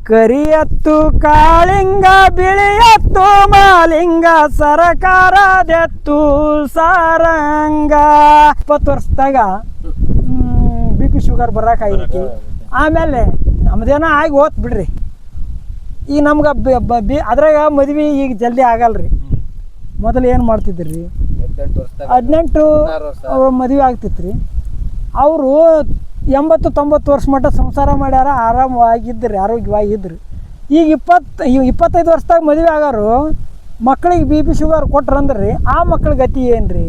ಕರಿಯತ್ತು ಕಾಳಿಂಗ ಬಿಳಿಯತ್ತು ಮಾಲಿಂಗ ಸರಕಾರದೆತ್ತು ಸಾರಂಗ. 20 ವರ್ಷದಾಗ BP sugar ಬರೋಕಾಗೈತಿ. ಆಮೇಲೆ ನಮ್ದೇನೋ ಆಗಿ ಹೋತ್ ಬಿಡ್ರಿ. ಈಗ ನಮ್ಗೆ ಅದ್ರಾಗ ಮದ್ವೆ ಈಗ ಜಲ್ದಿ ಆಗಲ್ರಿ. ಮೊದಲು ಏನು ಮಾಡ್ತಿದ್ರಿ 18 ಮದುವೆ ಆಗ್ತಿತ್ತು. ಅವರು 80-90 ವರ್ಷ ಮಟ್ಟ ಸಂಸಾರ ಮಾಡ್ಯಾರ, ಆರಾಮವಾಗಿದ್ರಿ, ಆರೋಗ್ಯವಾಗಿದ್ರಿ. ಈಗ 25 ವರ್ಷದಾಗ ಮದುವೆ ಆಗೋರು ಮಕ್ಳಿಗೆ BP ಶುಗರ್ ಕೊಟ್ರಂದ್ರಿ ಆ ಮಕ್ಳ ಗತಿ ಏನ್ರಿ?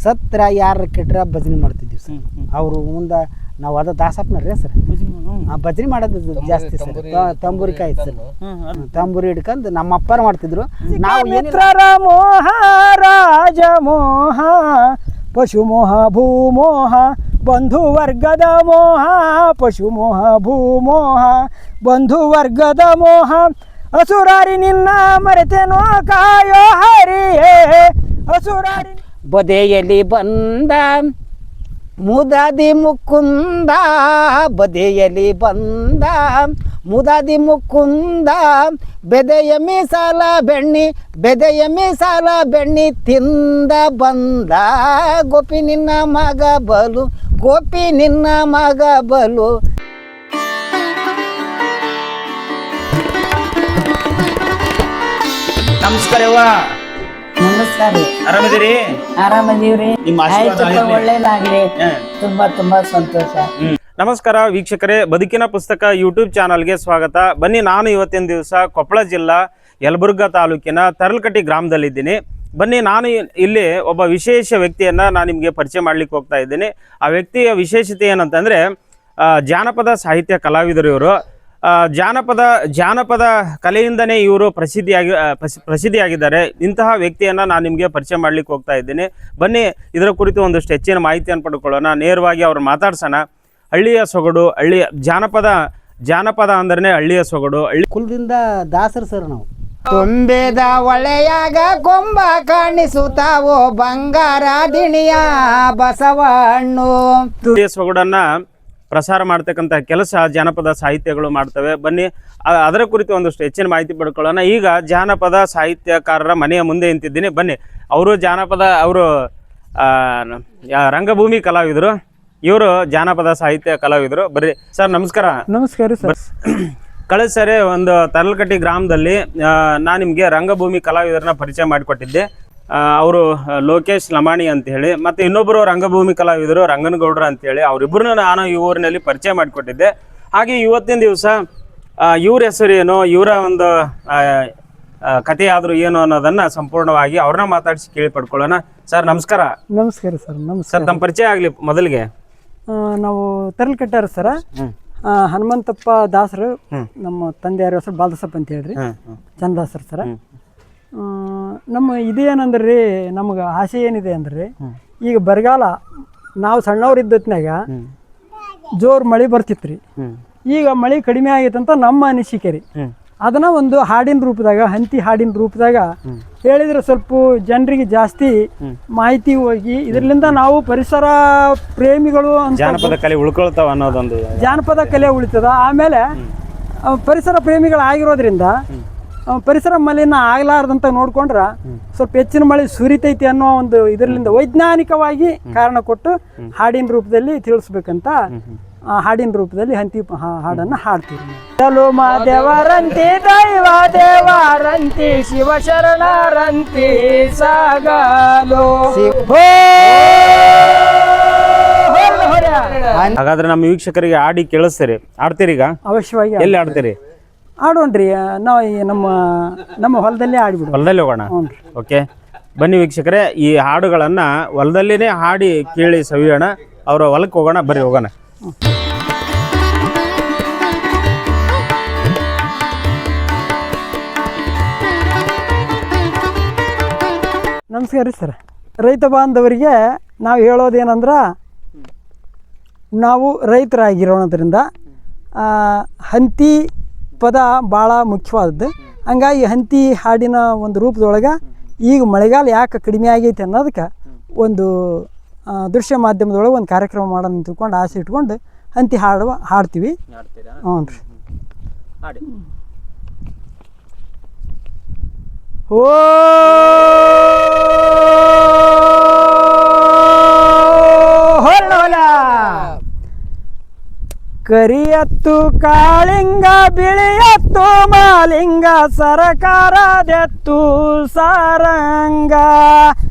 ಸತ್ರ ಯಾರು ಕೆಟ್ರ ಭಜನೆ ಮಾಡ್ತಿದ್ವಿ ಸರ್. ಅವರು ಮುಂದೆ ನಾವು ಅದ ದಾಸಪ್ಪನರ್ರಿ ಸರ್. ಭಜನೆ ಮಾಡೋದು ಜಾಸ್ತಿ ಸರ್. ತಂಬೂರಿಕಾಯಿ ಸರ್, ತಂಬೂರಿ ಹಿಡ್ಕೊಂಡು ನಮ್ಮ ಅಪ್ಪರ ಮಾಡ್ತಿದ್ರು. ನಾವು ಮಿತ್ರರ ಮೋಹ ರಾಜ ಮೋಹ ಪಶು ಮೋಹ ಭೂಮೋಹ ಬಂಧು ವರ್ಗದ ಮೋಹ. ಪಶು ಮೋಹ ಭೂಮೋಹ ಬಂಧು ವರ್ಗದ ಮೋಹ. ಅಸುರಾರಿ ನಿನ್ನ ಮರೆತೇನೋ ಕಾಯೋ ಹರಿಯೇ. ಅಸುರಾರಿ ಬದೆಯಲ್ಲಿ ಬಂದ ಮುದಾದಿ ಮುಕುಂದ, ಬದೆಯಲ್ಲಿ ಬಂದ ಮುದಾದಿ ಮುಕುಂದ. ಬೆದೆಯ ಮೀಸಾಲ ಬೆಣ್ಣಿ, ಬೆದೆಯ ಮೀಸಾಲ ಬೆಣ್ಣಿ ತಿಂದ ಬಂದ. ಗೋಪಿ ನಿನ್ನ ಮಗ ಬಲು, ಗೋಪಿ ನಿನ್ನ ಮಗ ಬಲು. ನಮಸ್ಕಾರವ್ವ. ನಮಸ್ಕಾರ ರೀ. ಆರಾಮಿದ್ದೀರಿ? ಆರಾಮದೀವ್ರಿ. ನಿಮ್ಮ ಆಶೀರ್ವಾದ ಆಯ್ತು, ಒಳ್ಳೇದಾಗ್ಲಿ. ತುಂಬಾ ಸಂತೋಷ. ನಮಸ್ಕಾರ ವೀಕ್ಷಕರೇ, ಬದುಕಿನ ಪುಸ್ತಕ ಯೂಟ್ಯೂಬ್ ಚಾನಲ್ಗೆ ಸ್ವಾಗತ. ಬನ್ನಿ, ನಾನು ಇವತ್ತಿನ ದಿವಸ ಕೊಪ್ಪಳ ಜಿಲ್ಲಾ ಯಲಬುರ್ಗಾ ತಾಲೂಕಿನ ತರಲಕಟ್ಟಿ ಗ್ರಾಮದಲ್ಲಿದ್ದೀನಿ. ಬನ್ನಿ, ನಾನು ಇಲ್ಲಿ ಒಬ್ಬ ವಿಶೇಷ ವ್ಯಕ್ತಿಯನ್ನು ನಾನು ನಿಮಗೆ ಪರಿಚಯ ಮಾಡ್ಲಿಕ್ಕೆ ಹೋಗ್ತಾ ಇದ್ದೀನಿ. ಆ ವ್ಯಕ್ತಿಯ ವಿಶೇಷತೆ ಏನಂತಂದರೆ ಜಾನಪದ ಸಾಹಿತ್ಯ ಕಲಾವಿದರು ಇವರು. ಜಾನಪದ ಕಲೆಯಿಂದನೇ ಇವರು ಪ್ರಸಿದ್ಧಿಯಾಗಿದ್ದಾರೆ. ಇಂತಹ ವ್ಯಕ್ತಿಯನ್ನು ನಾನು ನಿಮಗೆ ಪರಿಚಯ ಮಾಡ್ಲಿಕ್ಕೆ ಹೋಗ್ತಾ ಇದ್ದೀನಿ. ಬನ್ನಿ, ಇದರ ಕುರಿತು ಒಂದಷ್ಟು ಹೆಚ್ಚಿನ ಮಾಹಿತಿಯನ್ನು ಪಡ್ಕೊಳ್ಳೋಣ. ನೇರವಾಗಿ ಅವ್ರು ಮಾತಾಡ್ಸೋಣ. ಹಳ್ಳಿಯ ಸೊಗಡು, ಜಾನಪದ ಅಂದ್ರೆ ಹಳ್ಳಿಯ ಸೊಗಡು. ಕುಲದಿಂದ ದಾಸರು ಸರ್ ನಾವು. ತುಂಬೆದ ಒಳೆಯಾಗ ಕೊಂಬ ಕಾಣಿಸುತ್ತಾವೋ ಬಂಗಾರ ದಿಣಿಯ ಬಸವಣ್ಣು. ಹಳ್ಳಿಯ ಸೊಗಡನ್ನ ಪ್ರಸಾರ ಮಾಡ್ತಕ್ಕಂಥ ಕೆಲಸ ಜಾನಪದ ಸಾಹಿತ್ಯಗಳು ಮಾಡ್ತವೆ. ಬನ್ನಿ, ಅದರ ಕುರಿತು ಒಂದಷ್ಟು ಹೆಚ್ಚಿನ ಮಾಹಿತಿ ಪಡ್ಕೊಳ್ಳೋಣ. ಈಗ ಜಾನಪದ ಸಾಹಿತ್ಯಕಾರರ ಮನೆಯ ಮುಂದೆ ನಿಂತಿದ್ದೀನಿ. ಬನ್ನಿ, ಅವರು ರಂಗಭೂಮಿ ಕಲಾವಿದರು, ಇವರು ಜಾನಪದ ಸಾಹಿತ್ಯ ಕಲಾವಿದರು. ಬರ್ರಿ ಸರ್, ನಮಸ್ಕಾರ. ನಮಸ್ಕಾರ ಸರ್. ಕಳೆದ ಸರಿ ಒಂದು ತರಲಕಟ್ಟಿ ಗ್ರಾಮದಲ್ಲಿ ನಾನು ನಿಮಗೆ ರಂಗಭೂಮಿ ಕಲಾವಿದರನ್ನ ಪರಿಚಯ ಮಾಡಿಕೊಟ್ಟಿದ್ದೆ. ಅವರು ಲೋಕೇಶ್ ಲಮಾಣಿ ಅಂತ ಹೇಳಿ, ಮತ್ತು ಇನ್ನೊಬ್ಬರು ರಂಗಭೂಮಿ ಕಲಾವಿದರು ರಂಗನಗೌಡರು ಅಂತೇಳಿ, ಅವರಿಬ್ಬರನ್ನ ನಾನು ಈ ಊರಿನಲ್ಲಿ ಪರಿಚಯ ಮಾಡಿಕೊಟ್ಟಿದ್ದೆ. ಹಾಗೆ ಇವತ್ತಿನ ದಿವಸ ಇವ್ರ ಹೆಸರು ಏನು, ಇವರ ಒಂದು ಕಥೆ ಆದರೂ ಏನು ಅನ್ನೋದನ್ನು ಸಂಪೂರ್ಣವಾಗಿ ಅವ್ರನ್ನ ಮಾತಾಡಿಸಿ ಕೇಳಿ ಪಡ್ಕೊಳ್ಳೋಣ. ಸರ್ ನಮಸ್ಕಾರ. ನಮಸ್ಕಾರ ಸರ್. ನಮಸ್ಕಾರ ಸರ್, ತಮ್ಮ ಪರಿಚಯ ಆಗಲಿ ಮೊದಲಿಗೆ. ನಾವು ತರಲಕಟ್ಟಾರ ಸರ, ಹನುಮಂತಪ್ಪ ದಾಸರು. ನಮ್ಮ ತಂದೆಯವ್ರ ಹೆಸರು ಬಾಲದಾಸಪ್ಪ ಅಂತ ಹೇಳ್ರಿ, ಚಂದಾಸರು ಸರ. ನಮ್ಮ ಇದೇನಂದ್ರಿ, ನಮ್ಗೆ ಆಸೆ ಏನಿದೆ ಅಂದ್ರೆ, ಈಗ ಬರಗಾಲ ನಾವು ಸಣ್ಣವ್ರು ಇದ್ದತ್ನಾಗ ಜೋರು ಮಳೆ ಬರ್ತಿತ್ತು ರೀ. ಈಗ ಮಳೆ ಕಡಿಮೆ ಆಗೈತಂತ ನಮ್ಮ ಅನಿಸಿಕೆ ರೀ. ಅದನ್ನ ಒಂದು ಹಾಡಿನ ರೂಪದಾಗ, ಹಂತಿ ಹಾಡಿನ ರೂಪದಾಗ ಹೇಳಿದ್ರೆ ಸ್ವಲ್ಪ ಜನರಿಗೆ ಜಾಸ್ತಿ ಮಾಹಿತಿ ಹೋಗಿ ಇದರಿಂದ ನಾವು ಪರಿಸರ ಪ್ರೇಮಿಗಳು ಜಾನಪದ ಕಲೆ ಉಳ್ಕೊಳ್ತಾವ ಅನ್ನೋದೊಂದು, ಜಾನಪದ ಕಲೆ ಉಳಿತದ. ಆಮೇಲೆ ಪರಿಸರ ಪ್ರೇಮಿಗಳಾಗಿರೋದ್ರಿಂದ ಪರಿಸರ ಮಲಿನ ಆಗ್ಲಾರ್ದಂತ ನೋಡ್ಕೊಂಡ್ರ ಸ್ವಲ್ಪ ಹೆಚ್ಚಿನ ಮಳೆ ಸುರಿತೈತಿ ಅನ್ನೋ ಒಂದು ಇದರಿಂದ ವೈಜ್ಞಾನಿಕವಾಗಿ ಕಾರಣ ಕೊಟ್ಟು ಹಾಡಿನ ರೂಪದಲ್ಲಿ ತಿಳಿಸ್ಬೇಕಂತ ಹಾಡಿನ ರೂಪದಲ್ಲಿ ಹಂತಿ ಹಾಡನ್ನು ಹಾಡ್ತೀವಿ. ಚಲೋ ಮಾದೇವರಂತಿ ದೈವ ದೇವರಂತಿ ಶಿವ ಶರಣರಂತಿ ಸಾಗಲೋ. ಹಾಗಾದ್ರೆ ನಮ್ಮ ವೀಕ್ಷಕರಿಗೆ ಆಡಿ ಕೇಳಿಸ್ತೀರಿ? ಆಡ್ತೀರಿ? ಈಗ ಅವಶ್ಯವಾಗಿ. ಎಲ್ಲಿ ಆಡ್ತೀರಿ? ಆಡೋಣ್ರಿ, ನಾವು ನಮ್ಮ ಹೊಲದಲ್ಲೇ ಆಡಿಬಿಡು. ಹೊಲದಲ್ಲಿ ಹೋಗೋಣ. ಓಕೆ, ಬನ್ನಿ ವೀಕ್ಷಕರೇ, ಈ ಹಾಡುಗಳನ್ನು ಹೊಲದಲ್ಲಿನೇ ಹಾಡಿ ಕೇಳಿ ಸವಿಯೋಣ. ಅವರ ಹೊಲಕ್ಕೆ ಹೋಗೋಣ, ಬರ್ರಿ ಹೋಗೋಣ. ನಮಸ್ಕಾರ ರೀ ಸರ್. ರೈತ ಬಾಂಧವರಿಗೆ ನಾವು ಹೇಳೋದೇನಂದ್ರೆ, ನಾವು ರೈತರಾಗಿರೋದ್ರಿಂದ ಹಂತಿ ಪದ ಭಾಳ ಮುಖ್ಯವಾದದ್ದು. ಹಂಗಾಗಿ ಹಂತಿ ಹಾಡಿನ ಒಂದು ರೂಪದೊಳಗೆ ಈಗ ಮಳೆಗಾಲ ಯಾಕೆ ಕಡಿಮೆ ಆಗೈತೆ ಅನ್ನೋದಕ್ಕೆ ಒಂದು ದೃಶ್ಯ ಮಾಧ್ಯಮದೊಳಗೆ ಒಂದು ಕಾರ್ಯಕ್ರಮ ಮಾಡೋಣ ತಿಳ್ಕೊಂಡು ಆಸೆ ಇಟ್ಕೊಂಡು ಹಂತಿ ಹಾಡ್ತೀವಿ. ಹ್ಞೂ ರೀ. ಹಾಡಿ. ಓ ಹೊಲ ಕರಿಯತ್ತು ಕಾಳಿಂಗ ಬಿಳಿಯತ್ತು ಮಾಲಿಂಗ ಸರಕಾರದೆತ್ತು ಸಾರಂಗ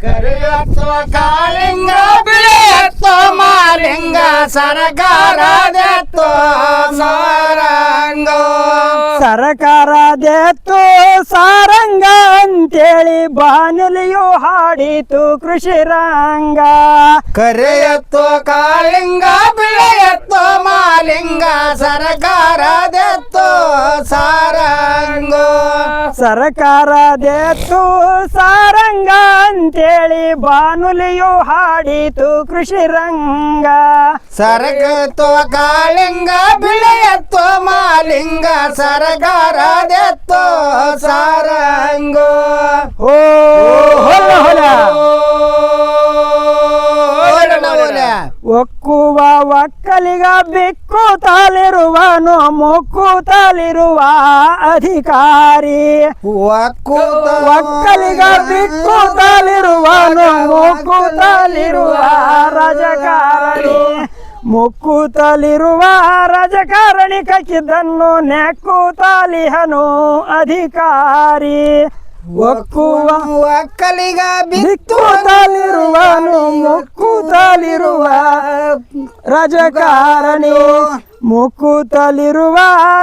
ಕರಿಯತ್ತು ಕಾಳಿಂಗ ಬಿಳಿಯತ್ತು ಮಾಲಿಂಗ ಸರಕಾರದೆತ್ತು ಸಾರಂಗ ಸರಕಾರದೆತ್ತು ಸಾರಂಗ ಅಂತೇಳಿ ಬಾನುಲಿಯು ಹಾಡಿತು ಕೃಷಿ ರಂಗ ಕರಿಯತ್ತು ಕಾಳಿಂಗ ಬಿಳಿಯತ್ತು ಮಾಲಿಂಗ ಸರಕಾರದೆತ್ತು ಸಾರಂಗ ಸರಕಾರದೆತ್ತು ಸಾರಂಗ ಅಂತೇಳಿ ಬಾನುಲಿಯು ಹಾಡಿತು ಕೃಷಿ ರಂಗ ಸರಗತ್ತು ಕಾಳಿಂಗ ಬಿಳಿಯತ್ತು ಮಾಲಿಂಗ ಸರಕಾರದೆತ್ತು ಸಾರಂಗ ಓ ಹೊಲ ಹೊಲ ಒಕ್ಕುವ ಒಕ್ಕಲಿಗ ಬಿಕ್ಕು ತಾಲಿರುವನು ಮುಕ್ಕು ತಾಲಿರುವ ಅಧಿಕಾರಿ ಒಕ್ಕಲಿಗ ಬಿಕ್ಕು ತಾಲಿರುವನು ಮುಕ್ಕು ತಾಲಿರುವ ರಾಜಕಾರಣಿ ಮುಕ್ಕು ತಾಲಿರುವ ರಾಜಕಾರಣಿ ಕಕ್ಕಿದ್ದನ್ನು ನೆಕ್ಕು ತಾಲಿಹನು ಅಧಿಕಾರಿ ಒಕ್ಕುವ ಒಕ್ಕಲಿಗ ಬಿಕ್ಕು ತಾಲಿರುವನು ಮುಕ್ಕು ತಾಲಿರುವ ರಾಜಕಾರಣಿ ಮುಕ್ಕು ತಾಲಿರುವ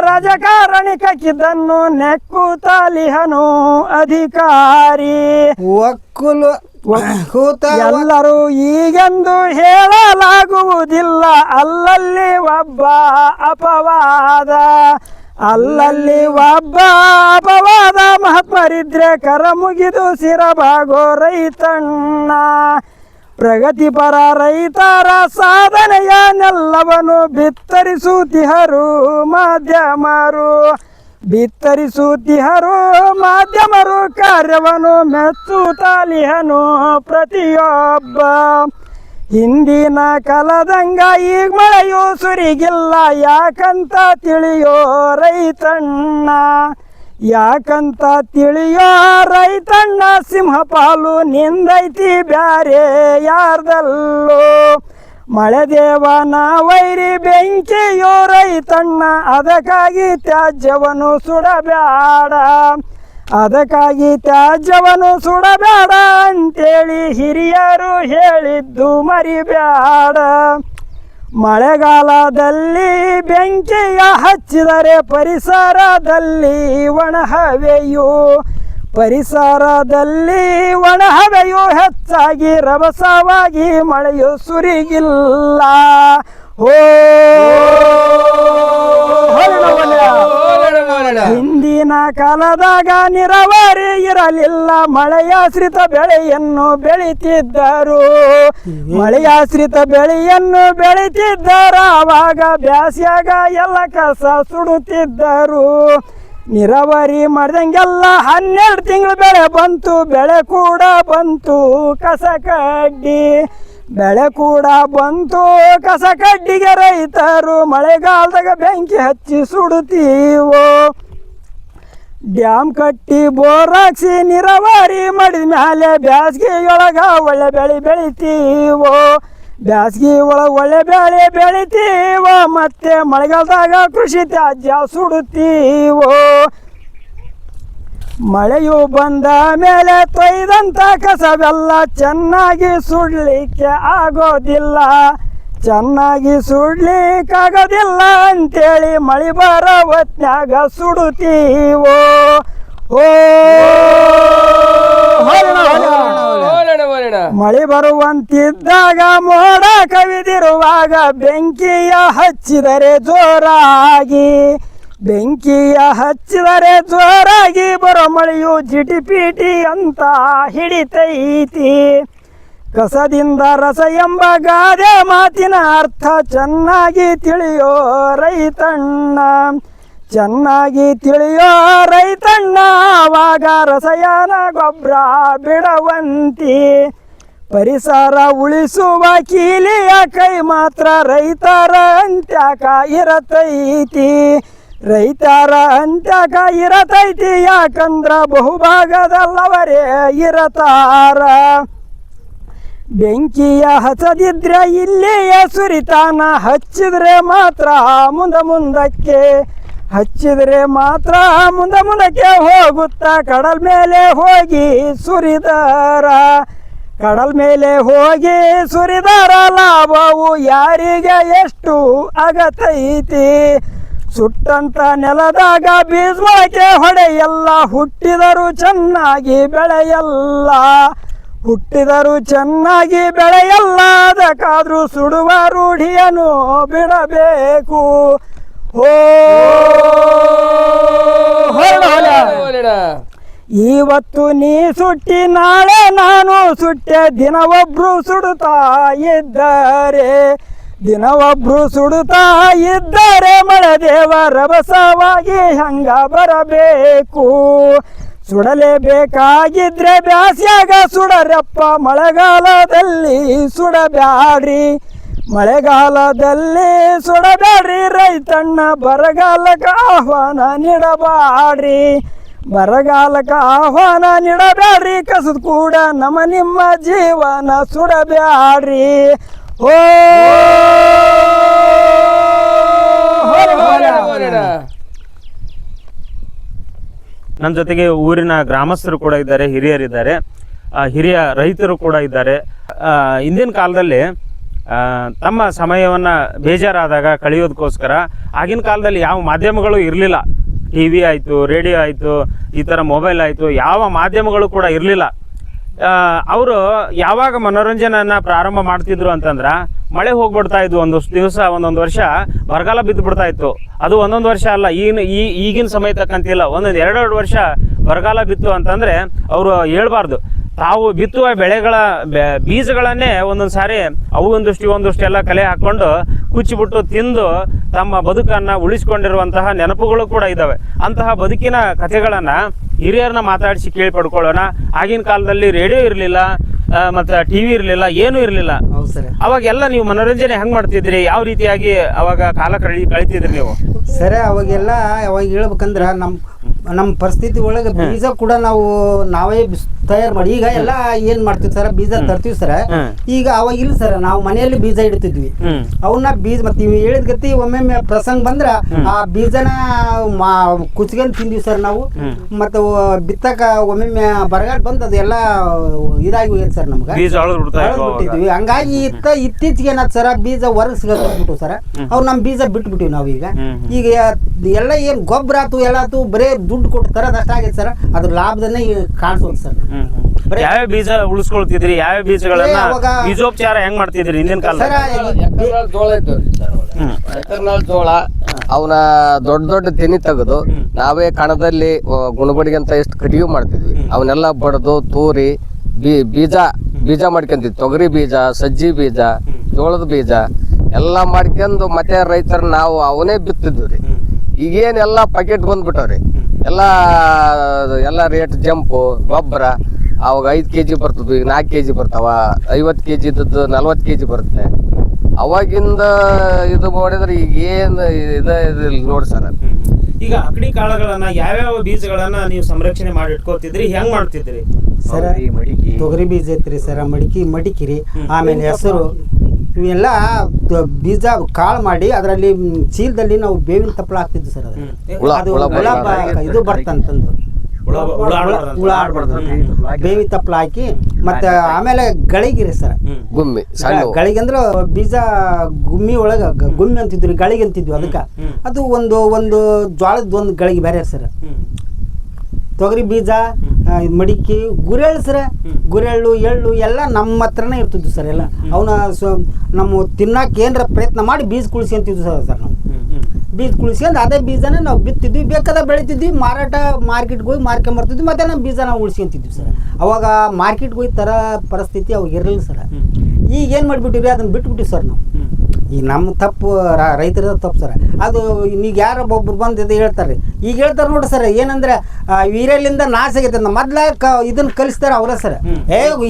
ರಾಜಕಾರಣಿ ಕಕ್ಕಿದ್ದನ್ನು ನೆಕ್ಕು ತಾಲಿಹನು ಅಧಿಕಾರಿ ಒಕ್ಕಲು ಎಲ್ಲರೂ ಈಗೆಂದು ಹೇಳಲಾಗುವುದಿಲ್ಲ ಅಲ್ಲಲ್ಲಿ ಒಬ್ಬ ಅಪವಾದ ಅಲ್ಲಲ್ಲಿ ಒಬ್ಬ ಅಪವಾದ ಮಹಾತ್ಮರಿದ್ರೆ ಕರ ಮುಗಿದು ಸಿರಬಾಗೋ ರೈತಣ್ಣ ಪ್ರಗತಿಪರ ರೈತರ ಸಾಧನೆಯನ್ನೆಲ್ಲವನ್ನು ಬಿತ್ತರಿಸುತ್ತಿಹರು ಮಾಧ್ಯಮರು ಬಿತ್ತರಿಸುತ್ತಿಹರು ಮಾಧ್ಯಮರು ಕಾರ್ಯವನ್ನು ಮೆಚ್ಚುತ್ತಾಲಿಹನು ಪ್ರತಿಯೊಬ್ಬ ಹಿಂದಿನ ಕಾಲದಂಗ ಈಗ ಮಳೆಯೂ ಸುರಿಗಿಲ್ಲ ಯಾಕಂತ ತಿಳಿಯೋ ರೈತಣ್ಣ ಯಾಕಂತ ತಿಳಿಯೋ ರೈತಣ್ಣ ಸಿಂಹಪಾಲು ನಿಂದೈತಿ ಬ್ಯಾರೆ ಯಾರ್ದಲ್ಲೋ ಮಳೆ ದೇವನ ವೈರಿ ಬೆಂಕಿಯೋ ರೈತಣ್ಣ ಅದಕ್ಕಾಗಿ ತ್ಯಾಜ್ಯವನ್ನು ಸುಡಬ್ಯಾಡ ಅದಕ್ಕಾಗಿ ತ್ಯಾಜ್ಯವನ್ನು ಸುಡಬೇಡ ಅಂತೇಳಿ ಹಿರಿಯರು ಹೇಳಿದ್ದು ಮರಿಬ್ಯಾಡ ಮಳೆಗಾಲದಲ್ಲಿ ಬೆಂಕಿಯ ಹಚ್ಚಿದರೆ ಪರಿಸರದಲ್ಲಿ ಒಣಹವೆಯು ಪರಿಸರದಲ್ಲಿ ಒಣಹವೆಯು ಹೆಚ್ಚಾಗಿ ರಭಸವಾಗಿ ಮಳೆಯು ಸುರಿಗಿಲ್ಲ ಓ ಹಿಂದಿನ ಕಾಲದಾಗ ನೀರಾವರಿ ಇರಲಿಲ್ಲ ಮಳೆಯಾಶ್ರಿತ ಬೆಳೆಯನ್ನು ಬೆಳಿತಿದ್ದರು ಮಳೆಯಾಶ್ರಿತ ಬೆಳೆಯನ್ನು ಬೆಳಿತಿದ್ದರು ಆವಾಗ ಬ್ಯಾಸ್ಯಾಗ ಎಲ್ಲ ಕಸ ಸುಡುತ್ತಿದ್ದರು ನೀರಾವರಿ ಮಾಡ್ದಂಗೆಲ್ಲ 12 ತಿಂಗಳು ಬೆಳೆ ಬಂತು ಬೆಳೆ ಕೂಡ ಬಂತು ಕಸ ಕಡ್ಡಿ ಬೆಳೆ ಕೂಡ ಬಂತು ಕಸ ಕಡ್ಡಿಗೆ ರೈತರು ಮಳೆಗಾಲದಾಗ ಬೆಂಕಿ ಹಚ್ಚಿ ಸುಡುತ್ತೀವೋ ಡ್ಯಾಮ್ ಕಟ್ಟಿ ಬೋರ್ ಹಾಕ್ಸಿ ನೀರಾವರಿ ಮಾಡಿದ ಮೇಲೆ ಬ್ಯಾಸ್ಗೆಯೊಳಗ ಒಳ್ಳೆ ಬೆಳೆ ಬೆಳಿತೀವೋ ಬ್ಯಾಸ್ಗೆ ಒಳಗೆ ಒಳ್ಳೆ ಬೆಳೆ ಬೆಳಿತೀವೋ ಮತ್ತೆ ಮಳೆಗಾಲದಾಗ ಕೃಷಿ ತ್ಯಾಜ್ಯ ಸುಡುತ್ತೀವೋ ಮಳೆಯು ಬಂದ ಮೇಲೆ ತೊಯ್ದಂಥ ಕಸವೆಲ್ಲ ಚೆನ್ನಾಗಿ ಸುಡ್ಲಿಕ್ಕೆ ಆಗೋದಿಲ್ಲ ಚೆನ್ನಾಗಿ ಸುಡ್ಲಿಕ್ಕಾಗೋದಿಲ್ಲ ಅಂತೇಳಿ ಮಳೆ ಬರೋ ಹೊತ್ನ್ಯಾಗ ಸುಡುತ್ತೀವೋ ಓ ಮಳೆ ಬರುವಂತಿದ್ದಾಗ ಮೋಡ ಕವಿದಿರುವಾಗ ಬೆಂಕಿಯ ಹಚ್ಚಿದರೆ ಜೋರಾಗಿ ಬೆಂಕಿಯ ಹಚ್ಚಿದರೆ ಜೋರಾಗಿ ಬರೋ ಮಳೆಯು ಜಿಟಿಪಿಟಿ ಅಂತ ಹಿಡಿತೈತಿ ಕಸದಿಂದ ರಸ ಎಂಬ ಗಾದೆ ಮಾತಿನ ಅರ್ಥ ಚೆನ್ನಾಗಿ ತಿಳಿಯೋ ರೈತಣ್ಣ ಚೆನ್ನಾಗಿ ತಿಳಿಯೋ ರೈತಣ್ಣ ಆವಾಗ ರಸಾಯನ ಗೊಬ್ಬರ ಬಿಡವಂತಿ ಪರಿಸರ ಉಳಿಸುವ ಕೀಲಿಯ ಕೈ ಮಾತ್ರ ರೈತರ ಅಂತ್ಯಾಕ ಇರತೈತಿ ರೈತರ ಅಂತ್ಯಕ ಇರತೈತಿ ಯಾಕಂದ್ರ ಬಹುಭಾಗದಲ್ಲವರೇ ಇರತಾರ. ಬೆಂಕಿಯ ಹಚ್ಚದಿದ್ರೆ ಇಲ್ಲಿಯ ಸುರಿತಾನ, ಹಚ್ಚಿದ್ರೆ ಮಾತ್ರ ಮುಂದಕ್ಕೆ ಹಚ್ಚಿದ್ರೆ ಮಾತ್ರ ಮುಂದಕ್ಕೆ ಹೋಗುತ್ತಾ ಕಡಲ್ ಮೇಲೆ ಹೋಗಿ ಸುರಿದಾರ. ಕಡಲ್ ಮೇಲೆ ಹೋಗಿ ಸುರಿದಾರ ಲಾಭವು ಯಾರಿಗೆ ಎಷ್ಟು ಆಗತೈತಿ. ಸುಟ್ಟಂತ ನೆಲದಾಗ ಬೀಜ ಮೊಳಕೆ ಹೊಡೆಯಲ್ಲ, ಹುಟ್ಟಿದರು ಚೆನ್ನಾಗಿ ಬೆಳೆಯಲ್ಲ. ಹುಟ್ಟಿದರು ಚೆನ್ನಾಗಿ ಬೆಳೆಯಲ್ಲ, ಅದಕ್ಕಾದ್ರೂ ಸುಡುವ ರೂಢಿಯನ್ನು ಬಿಡಬೇಕು. ಇವತ್ತು ನೀ ಸುಟ್ಟಿ ನಾಳೆ ನಾನು ಸುಟ್ಟೆ, ದಿನವೊಬ್ರು ಸುಡುತ್ತಾ ಇದ್ದಾರೆ. ದಿನವೊಬ್ರು ಸುಡುತ್ತಾ ಇದ್ದಾರೆ, ಮಳೆ ದೇವರ ರಭಸವಾಗಿ ಹಂಗ ಬರಬೇಕು. ಸುಡಲೇಬೇಕಾಗಿದ್ರೆ ಬ್ಯಾಸ್ಯಾಗ ಸುಡರಪ್ಪ, ಮಳೆಗಾಲದಲ್ಲಿ ಸುಡಬ್ಯಾಡ್ರಿ. ಮಳೆಗಾಲದಲ್ಲಿ ಸುಡಬ್ಯಾಡ್ರಿ, ರೈತಣ್ಣ ಬರಗಾಲಕ್ಕೆ ಆಹ್ವಾನ ನೀಡಬಾಡ್ರಿ. ಬರಗಾಲಕ್ಕೆ ಆಹ್ವಾನ ನೀಡಬ್ಯಾಡ್ರಿ, ಕಸದ ಕೂಡ ನಿಮ್ಮ ಜೀವನ ಸುಡಬ್ಯಾಡ್ರಿ. ಓ ನನ್ನ ಜೊತೆಗೆ ಊರಿನ ಗ್ರಾಮಸ್ಥರು ಕೂಡ ಇದ್ದಾರೆ, ಹಿರಿಯರಿದ್ದಾರೆ, ಹಿರಿಯ ರೈತರು ಕೂಡ ಇದ್ದಾರೆ. ಇಂದಿನ ಕಾಲದಲ್ಲಿ ತಮ್ಮ ಸಮಯವನ್ನು ಬೇಜಾರಾದಾಗ ಕಳೆಯೋದಕ್ಕೋಸ್ಕರ ಆಗಿನ ಕಾಲದಲ್ಲಿ ಯಾವ ಮಾಧ್ಯಮಗಳು ಇರಲಿಲ್ಲ. ಟಿ ವಿ ಆಯಿತು, ರೇಡಿಯೋ ಆಯಿತು, ಈ ಥರ ಮೊಬೈಲ್ ಆಯಿತು, ಯಾವ ಮಾಧ್ಯಮಗಳು ಕೂಡ ಇರಲಿಲ್ಲ. ಅವರು ಯಾವಾಗ ಮನೋರಂಜನೆಯನ್ನು ಪ್ರಾರಂಭ ಮಾಡ್ತಿದ್ರು ಅಂತಂದ್ರೆ ಮಳೆ ಹೋಗ್ಬಿಡ್ತಾ ಇದ್ವು. ಒಂದಷ್ಟು ದಿವಸ ಒಂದೊಂದು ವರ್ಷ ಬರಗಾಲ ಬಿದ್ದು ಬಿಡ್ತಾ ಇತ್ತು. ಅದು ಒಂದೊಂದು ವರ್ಷ ಅಲ್ಲ, ಈಗಿನ ಸಮಯ ತಕ್ಕಂತಿಲ್ಲ, ಒಂದೊಂದು 2 ವರ್ಷ ಬರಗಾಲ ಬಿತ್ತು ಅಂತಂದರೆ ಅವರು ಹೇಳ್ಬಾರ್ದು. ತಾವು ಬಿತ್ತುವ ಬೆಳೆಗಳ ಬೀಜಗಳನ್ನೇ ಒಂದೊಂದು ಸಾರಿ ಅವು ಒಂದಷ್ಟು ಎಲ್ಲ ಕಲೆ ಹಾಕ್ಕೊಂಡು ಕುಚ್ಚಿಬಿಟ್ಟು ತಿಂದು ತಮ್ಮ ಬದುಕನ್ನು ಉಳಿಸ್ಕೊಂಡಿರುವಂತಹ ನೆನಪುಗಳು ಕೂಡ ಇದ್ದಾವೆ. ಅಂತಹ ಬದುಕಿನ ಕಥೆಗಳನ್ನು ಹಿರಿಯರನ್ನ ಮಾತಾಡಿಸಿ ಕೇಳಿ ಪಡ್ಕೊಳ್ಳೋಣ. ಆಗಿನ ಕಾಲದಲ್ಲಿ ರೇಡಿಯೋ ಇರಲಿಲ್ಲ, ಮತ್ತು ಟಿ ವಿ ಇರಲಿಲ್ಲ, ಏನೂ ಇರಲಿಲ್ಲ. ಅವಾಗೆಲ್ಲ ನೀವು ಮನೋರಂಜನೆ ಹೆಂಗೆ ಮಾಡ್ತಿದ್ರಿ? ಯಾವ ರೀತಿಯಾಗಿ ಅವಾಗ ಕಾಲ ಕಳೀತಿದ್ರಿ ನೀವು? ಸರ್ ಅವಾಗೆಲ್ಲ ಅವಾಗ ಹೇಳ್ಬೇಕಂದ್ರೆ ನಮ್ಮ ಪರಿಸ್ಥಿತಿ ಒಳಗೆ ಬೀಜ ಕೂಡ ನಾವೇ ತಯಾರು ಮಾಡಿ, ಈಗ ಎಲ್ಲ ಏನ್ ಮಾಡ್ತೀವಿ ಸರ್, ಬೀಜ ತರ್ತೀವಿ ಸರ್. ಈಗ ಅವಾಗ ಇಲ್ಲ ಸರ್, ನಾವು ಮನೆಯಲ್ಲಿ ಬೀಜ ಇಡ್ತಿದ್ವಿ. ಅವನ್ನ ಬೀಜ ಮತ್ತೆ ನೀವು ಹೇಳಿದ ಗತಿ ಒಮ್ಮೆ ಪ್ರಸಂಗ ಬಂದ್ರ ಆ ಬೀಜನ ಕುಚ್ಕೊಂಡ್ ತಿಂದ್ವಿ ಸರ್ ನಾವು. ಮತ್ತೆ ಬಿತ್ತಕ ಒಮ್ಮೆ ಬರಗಾಲ ಬಂದ್ ಅದೆಲ್ಲ ಇದಾಗಿ ಹೋಗ್ಯದ ಸರ್, ನಮ್ಗೆ ಬಿಟ್ಟಿದ್ವಿ. ಹಂಗಾಗಿ ಇತ್ತೀಚೆಗೆ ಏನಾದ್ ಸರ ಬೀಜ ಹೊರಗೆ ಸಿಗಬಿಟ್ಟು ಸರ್, ಅವ್ರು ನಮ್ ಬೀಜ ಬಿಟ್ಬಿಟ್ಟಿವಿ ನಾವು. ಈಗ ಎಲ್ಲ ಏನ್ ಗೊಬ್ಬರ ಆತು ಎಲ್ಲ ಆತು ಬರೇ ದುಡ್ಡು ಕೊಟ್ಟು ತರೋದು ಅಷ್ಟಾಗೈತೆ ಸರ್. ಅದ್ರ ಲಾಭದನ್ನೇ ಕಾಣಿಸೋದು ಸರ್. ಯಾವ ಬೀಜ ಉಳಿಸ್ಕೊಳ್ತಿದ್ರಿ? ಯಾವ ಬೀಜಗಳನ್ನ ಬೀಜೋಪಚಾರ ಹೆಂಗ್ ಮಾಡ್ತಿದ್ರಿ ಹಿಂದಿನ ಕಾಲ? ಜೋಳ ಇದ್ದವ್ರಿ, ಎಕರ್ನಾಳ್ ಜೋಳ ಅವನ ದೊಡ್ಡ ತೆನಿ ತೆಗೆದು ನಾವೇ ಕಣದಲ್ಲಿ ಗುಣಬಡಿಗೆ ಅಂತ ಎಷ್ಟು ಕಟಿಯು ಮಾಡ್ತಿದ್ವಿ. ಅವನ್ನೆಲ್ಲ ಬಡ್ದು ತೂರಿ ಬೀಜ ಮಾಡ್ಕೊಂತಿದ್ವಿ. ತೊಗರಿ ಬೀಜ, ಸಜ್ಜಿ ಬೀಜ, ಜೋಳದ ಬೀಜ ಎಲ್ಲ ಮಾಡ್ಕೊಂಡು ಮತ್ತೆ ರೈತರ ನಾವು ಅವನೇ ಬಿತ್ತಿದ್ವಿ ರೀ. ಈಗೇನೆಲ್ಲ ಪ್ಯಾಕೆಟ್ ಬಂದ್ಬಿಟ್ಟವ್ರಿ. ಎಲ್ಲ ರೇಟ್ ಜಂಪು, ಗೊಬ್ಬರ ಅವಾಗ 5 kg ಬರ್ತದ್ವು, ಈಗ 4 kg ಬರ್ತಾವ. 50 kg ಇದ್ದದ್ದು 40 kg ಬರುತ್ತೆ. ಅವಾಗಿಂದ ಇದು ಮಾಡಿದ್ರೆ ಈಗ ಏನು ಇದು ನೋಡಿ ಸರ್. ಈಗ ಅಕ್ಕಡಿ ಕಾಳುಗಳನ್ನ ಯಾವ್ಯಾವ ಬೀಜಗಳನ್ನ ನೀವು ಸಂರಕ್ಷಣೆ ಮಾಡಿ ಇಟ್ಕೋತಿದ್ರಿ, ಹೆಂಗ್ ಮಾಡ್ತಿದ್ರಿ ಸರ? ತೊಗರಿ ಬೀಜ ಐತ್ರಿ ಸರ, ಮಡಿಕಿರಿ, ಆಮೇಲೆ ಹೆಸರು, ಇವೆಲ್ಲ ಬೀಜ ಕಾಳು ಮಾಡಿ ಅದರಲ್ಲಿ ಚೀಲದಲ್ಲಿ ನಾವು ಬೇವಿನ ತಪ್ಪಳ ಹಾಕ್ತಿದ್ವಿ ಸರ್. ಅದು ಇದು ಬರ್ತಂತಂದು ಹುಳ ಆಡ್ಬಾರ್ದು, ಬೇವಿ ತಪ್ಪಲ ಹಾಕಿ. ಮತ್ತೆ ಆಮೇಲೆ ಗಳಿಗಿರಿ ಸರ್, ಗುಮ್ಮಿ ಗಳಿಗೆ ಅಂದ್ರೆ ಬೀಜ ಗುಮ್ಮಿ ಒಳಗ ಗುಮ್ಮಿ ಅಂತಿದ್ವಿ, ಗಳಿಗೆ ಅಂತಿದ್ವಿ ಅದಕ್ಕೆ. ಅದು ಒಂದು ಜ್ವಾಳದ ಒಂದು ಗಳಿಗೆ ಬೇರೆ ಸರ್. ತೊಗರಿ ಬೀಜ, ಮಡಿಕೆ, ಗುರೆಳ್ಳು ಸರ್, ಗುರೆಳ್ಳು, ಎಳ್ಳು ಎಲ್ಲ ನಮ್ಮ ಹತ್ರನೇ ಇರ್ತಿದ್ವಿ ಸರ್. ಎಲ್ಲ ಅವನ್ನ ನಮ್ಮ ತಿನ್ನಕ್ಕೆ ಏನಾರ ಪ್ರಯತ್ನ ಮಾಡಿ ಬೀಜ ಕುಳಿಸಿ ಅಂತಿದ್ವಿ ಸರ್. ನಾವು ಬೀಜ ಕುಳಿಸ್ಕೊಂಡು ಅದೇ ಬೀಜನ ನಾವು ಬಿತ್ತಿದ್ವಿ, ಬೇಕಾದ ಬೆಳಿತಿದ್ವಿ, ಮಾರ್ಕೆಟ್ಗೆ ಹೋಗಿ ಮಾರ್ಕೊಂಬರ್ತಿದ್ವಿ, ಮತ್ತೆ ನಾವು ಬೀಜ ನಾವು ಉಳಿಸ್ಕೊಂತಿದ್ವಿ ಸರ್. ಅವಾಗ ಮಾರ್ಕೆಟ್ಗೆ ಹೋಗಿ ತರ ಪರಿಸ್ಥಿತಿ ಅವಾಗ ಇರಲಿಲ್ಲ ಸರ್. ಈಗ ಏನು ಮಾಡಿಬಿಟ್ಟಿವಿ, ಅದನ್ನ ಬಿಟ್ಬಿಟ್ಟಿವಿ ಸರ್ ನಾವು. ಈಗ ನಮ್ಮ ತಪ್ಪು ರೈತರ ತಪ್ಪು ಸರ್. ಅದು ಈಗ ಯಾರೋ ಒಬ್ಬರು ಬಂದು ಇದು ಹೇಳ್ತಾರೆ. ಈಗ ಹೇಳ್ತಾರೆ ನೋಡ್ರಿ ಸರ್, ಏನಂದ್ರೆ ಹೀರೆಲಿಂದ ನಾಶ ಆಗೈತೆ. ಮೊದ್ಲ ಇದನ್ನ ಕಲಿಸ್ತಾರೆ ಅವರೇ ಸರ್.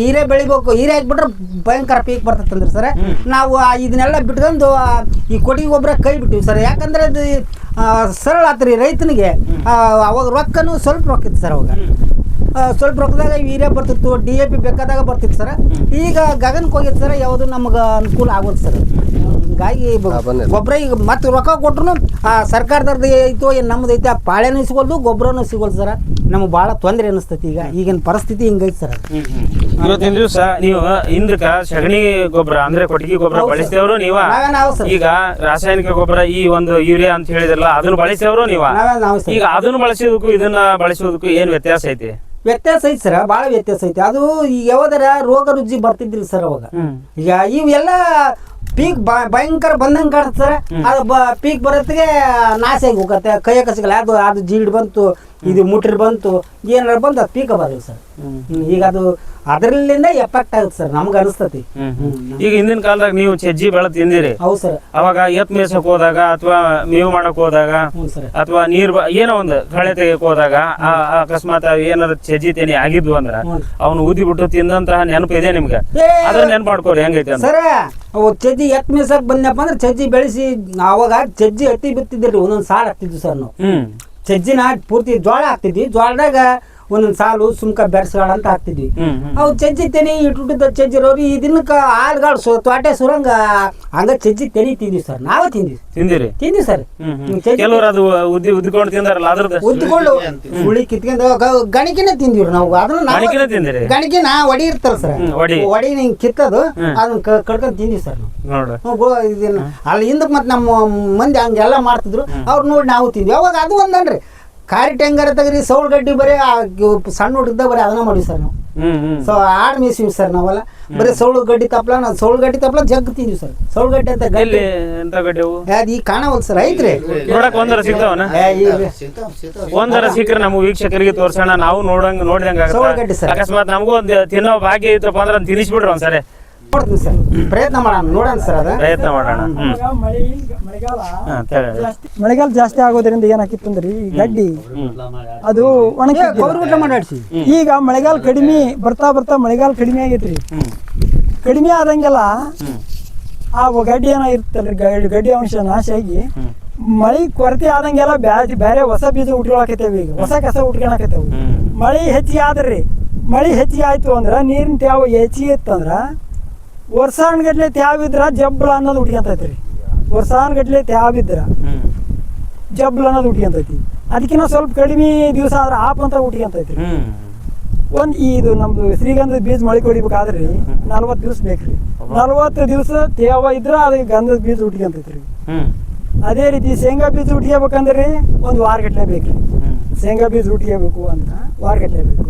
ಹೀರೆ ಬೆಳಿಬೇಕು, ಹೀರೆ ಹಾಕ್ಬಿಟ್ರೆ ಭಯಂಕರ ಪೀಕ್ ಬರ್ತೈತಂದ್ರೆ ಸರ್. ನಾವು ಇದನ್ನೆಲ್ಲ ಬಿಟ್ಕೊಂಡು ಈ ಕೊಟ್ಟಿಗೆ ಗೊಬ್ಬರ ಕೈ ಬಿಟ್ಟಿವಿ ಸರ್. ಯಾಕಂದ್ರೆ ಅದು ಸರಳ ಆತ್ರಿ ರೈತನಿಗೆ. ಅವಾಗ ರೊಕ್ಕನೂ ಸ್ವಲ್ಪ ರೊಕ್ಕ ಇತ್ತು ಸರ್. ಅವಾಗ ಸ್ವಲ್ಪ ರೊಕ್ಕದಾಗ ಹೀರೆ ಬರ್ತಿತ್ತು, DAP ಬೇಕಾದಾಗ ಬರ್ತಿತ್ತು ಸರ್. ಈಗ ಗಗನಕ್ಕೆ ಹೋಗಿತ್ತು ಸರ್, ಯಾವುದು ನಮ್ಗೆ ಅನುಕೂಲ ಆಗೋದು ಸರ್. ಹಿಂಗಾಗಿ ಗೊಬ್ಬರ ಈಗ ಮತ್ತೆ ರೊಕ್ಕ ಕೊಟ್ರು ಸರ್ಕಾರದವ್ರದ್ದು ಐತೋ ಏನು ನಮ್ದು ಐತೆ, ಆ ಪಾಳೆನೂ ಸಿಗೋಲ್ದು, ಗೊಬ್ಬರನೂ ಸಿಗೋಲ್ದು ಸರ್. ನಮ್ಗೆ ಭಾಳ ತೊಂದರೆ ಅನಿಸ್ತೈತಿ. ಈಗಿನ ಪರಿಸ್ಥಿತಿ ಹಿಂಗೈತೆ ಸರ್. ಇವತ್ತಿನ ದಿವಸ ನೀವು ಹಿಂದಕ್ಕ ಸಗಣಿ ಗೊಬ್ಬರ ಅಂದ್ರೆ ಕೊಟ್ಟಿಗೆ ಗೊಬ್ಬರ ಬಳಸಿದವರು ನೀವ, ಈಗ ರಾಸಾಯನಿಕ ಗೊಬ್ಬರ ಈ ಒಂದು ಯೂರಿಯಾ ಅಂತ ಹೇಳಿದ್ರಲ್ಲ ಅದನ್ನ ಬಳಸಿದವರು ನೀವ. ಈಗ ಅದನ್ನ ಬಳಸೋದಕ್ಕೂ ಇದನ್ನ ಬಳಸೋದಕ್ಕೂ ಏನ್ ವ್ಯತ್ಯಾಸ ಐತಿ? ವ್ಯತ್ಯಾಸ ಐತಿ ಸರ್, ಭಾಳ ವ್ಯತ್ಯಾಸ ಐತಿ. ಅದು ಈಗ ಯಾವ್ದಾರ ರೋಗ ರುಜಿ ಬರ್ತಿದ್ರಿ ಸರ್ ಅವಾಗ. ಈಗ ಇವೆಲ್ಲ ಪೀಕ್ ಭಯಂಕರ ಬಂದಂಗೆ ಕಾಣುತ್ತೆ ಸರ್. ಅದು ಪೀಕ್ ಬರೋತ್ತಿಗೆ ನಾಶ ಆಗಿ ಹೋಗತ್ತೆ, ಕೈಯಾಗ ಸಿಗಲ್ಲ. ಅದು ಜೀಡ್ ಬಂತು, ಇದು ಮುಟ್ರಿ ಬಂತು, ಏನಾರ ಬಂತು, ಅದು ಪೀಕ ಬರಲ್ಲ ಸರ್. ಈಗ ಅದು ಅದರಲ್ಲಿಂದ ಎಫೆಕ್ಟ್ ಆಗುತ್ತೆ ಸರ್, ನಮ್ಗೆ ಅನಿಸ್ತತಿ. ಈಗ ಹಿಂದಿನ ಕಾಲದಾಗ ನೀವು ಸಜ್ಜಿ ಬೆಳೆ ತಿಂದಿರಿ. ಹೌದು ಸರ್. ಅವಾಗ ಎತ್ ಮೇಸಕ್ ಹೋದಾಗ ಅಥವಾ ಮೇವು ಮಾಡಕ್ ಹೋದಾಗ ಅಥವಾ ನೀರ್ ಏನೋ ಒಂದು ಕಳೆ ತೆಗಿಯಕ್ ಹೋದಾಗ ಅಕಸ್ಮಾತ್ ಏನಾರ ಸಜ್ಜಿ ತೆನಿ ಆಗಿದ್ವು ಅಂದ್ರ ಅವ್ನು ಊದಿ ಬಿಟ್ಟು ತಿಂದಂತಹ ನೆನಪು ಇದೆ ನಿಮ್ಗೆ? ಅದ್ರ ನೆನಪು ಮಾಡ್ಕೋರಿ ಹೆಂಗೈತೆ ಸರ್. ಅವು ಚಜ್ಜಿ ಎತ್ ಮೇಸಕ್ ಬಂದಪ್ಪ ಅಂದ್ರೆ ಚಜ್ಜಿ ಬೆಳೆಸಿ ಅವಾಗ ಚಜ್ಜಿ ಹತ್ತಿ ಬಿತ್ತಿದ್ರಿ, ಒಂದೊಂದು ಸಾಲ ಹಾಕ್ತಿದ್ವಿ ಸರ್ ನಾವು. ಚಜ್ಜಿನ ಪೂರ್ತಿ ಜೋಳ ಹಾಕ್ತಿದ್ವಿ. ಜೋಳದಾಗ ಒಂದೊಂದು ಸಾಲು ಸುಮ್ಕ ಬೆರ್ಸ್ಗಾಳ ಅಂತ ಹಾಕ್ತಿದ್ವಿ. ಅವು ಚಜ್ಜಿ ತೆನಿ ಇಟ್ಟುಟ್ಟಿದ್ದ ಚಜ್ಜಿರೋರು ಈ ದಿನಕ್ಕೆ ಆಳ್ಗಾಳು ತ್ವಾಟೆ ಸುರಂಗ ಹಂಗ ಚಜ್ಜಿ ತೆನಿ ತಿಂದ್ವಿ ಸರ್. ನಾವೇ ತಿಂದ್ವಿ ಸರ್. ಕೆಲವರು ಅದು ಉದ್ದಿಕೊಂಡು ತಿಂದಾರಲ್ಲ, ಅದ್ರದ್ದು ಉದ್ದಿಕೊಂಡು ಹುಳಿ ಕಿತ್ಕೊಂಡು ಗಣಿಕಿನೇ ತಿಂದ್ವಿ ನಾವು. ಅದನ್ನ ಗಣಿಕಿನ ಒಡಿ ಇರ್ತಾರ ಸರ್, ಒಡಿ ಹಿಂಗ್ ಕಿತ್ತದು ಅದನ್ನ ಕಡ್ಕೊಂಡ್ ತಿಂದ್ವಿ ಸರ್ ನಾವು. ಇದನ್ನ ಅಲ್ಲಿ ಹಿಂದಕ್ಕೆ ಮತ್ತೆ ನಮ್ಮ ಮಂದಿ ಹಂಗೆಲ್ಲ ಮಾಡ್ತಿದ್ರು, ಅವ್ರು ನೋಡಿ ನಾವು ತಿಂದ್ವಿ. ಅವಾಗ ಅದು ಒಂದನ್ರಿ ಕಾರಿ ಟೆಂಗರ ತೆಗ್ರಿ, ಸೌಳ್ಗಡ್ಡಿ ಬರೀ ಸಣ್ಣ ಹುಟ್ಟಿದ್ದ ಬರೀ ಅದನ್ನ ಮಾಡಿವಿ ಸರ್ ನಾವು. ಸೊ ಆಡ್ ಮೇಸಿವಿ ಸರ್ ನಾವೆಲ್ಲ. ಬರೀ ಸೌಳ್ಗಡ್ಡಿ ತಪ್ಪಲ ಜಗ್ ತಿಂದ್ವಿ ಸರ್. ಸೌಳ್ಗಡ್ಡಿ ಅಂತ ಗಡ್ಡಿ ಅದು ಈಗ ಕಾಣವಲ್ ಸರ್. ಐತ್ರಿ ನೋಡಕ್ ಒಂದರ ಸಿಗ್ತಾವನ? ಒಂದರ ಸಿಕ್ಕ್ರೆ ನಮ್ಮ ವೀಕ್ಷಕರಿಗೆ ತೋರ್ಸೋಣ, ನಾವು ನೋಡಿದಂಗ. ಅಕಸ್ಮಾತ್ ನಮಗೂ ಒಂದು ತಿನ್ನೋ ಭಾಗ್ಯ ಇತ್ತಪ್ಪ ಅಂದ್ರೆ ತಿನ್ನಿಸ್ಬಿಡ್ರಿ ಒಂದ್ಸರಿ. ನೋಡ್ತೀವಿ ಸರ್, ಪ್ರಯತ್ನ ಮಾಡೋಣ, ನೋಡೋಣ ಸರ್. ಅದ ಪ್ರಯತ್ನ ಮಾಡೋಣ. ಮಳೆಗಾಲ ಜಾಸ್ತಿ ಆಗೋದ್ರಿಂದ ಏನಾಕಿತ್ತು ಅಂದ್ರೆ ಈ ಗಡ್ಡಿ ಅದು ಒಣಗಿ. ಈಗ ಮಳೆಗಾಲ ಕಡಿಮೆ ಬರ್ತಾ ಮಳೆಗಾಲ ಕಡಿಮೆ ಆಗೈತ್ರಿ. ಕಡಿಮೆ ಆದಂಗೆಲ್ಲ ಆ ಗಡ್ಡಿ ಏನಾಗಿರ್ತಲ್ರಿ, ಗಡ್ಡಿ ಅಂಶ ನಾಶ ಆಗಿ ಮಳಿ ಕೊರತೆ ಆದಂಗೆಲ್ಲ ಬೇರೆ ಹೊಸ ಬೀಜ ಉಟ್ಕೊಳಕತ್ತೇವೆ. ಈಗ ಹೊಸ ಕಸ ಉಟ್ಕೊಳಕತ್ತೇವೆ. ಮಳಿ ಹೆಚ್ಚಿಗೆ ಆದ್ರಿ, ಮಳಿ ಹೆಚ್ಚಿಗೆ ಆಯ್ತು ಅಂದ್ರ ನೀರಿನ ತ್ಯಾವ ಹೆಚ್ಚಿಗೆ ಇತ್ತಂದ್ರ ವರ್ಷಾನ್ಗಟ್ಲೆ ತ್ಯಾವಿದ್ರ ಜಬ್ಲ ಅನ್ನೋದು ಉಟ್ಕೊಂತೈತ್ರಿ. ವರ್ಷಾನ್ಗಟ್ಲೆ ತ್ಯಾವಿದ್ರ ಜಬ್ಲ ಅನ್ನೋದು ಉಟ್ಕೊಂತೈತಿ. ಅದಕ್ಕಿಂತ ಸ್ವಲ್ಪ ಕಡಿಮೆ ದಿವಸ ಆದ್ರೆ ಆಪ್ ಅಂತ ಉಟ್ಕೊಂತೈತ್ರಿ. ಇದು ನಮ್ದು ಶ್ರೀಗಂಧದ ಬೀಜ ಮಳಿ ಕೊಡಿಬೇಕಾದ್ರಿ 40 ದಿವಸ ಬೇಕ್ರಿ. 40 ದಿವಸ ತೇವ ಇದ್ರ ಅದಕ್ಕೆ ಗಂಧದ ಬೀಜ ಉಟ್ಕೊಂತೈತ್ರಿ. ಅದೇ ರೀತಿ ಶೇಂಗಾ ಬೀಜ ಉಟ್ಕೋಬೇಕಂದ್ರಿ 1 ವಾರ ಗಟ್ಲೆ ಬೇಕ್ರಿ. ಶೇಂಗಾ ಬೀಜ ಉಟ್ಕೋಬೇಕು ಅಂತ ವಾರ ಗಟ್ಲೆ ಬೇಕು.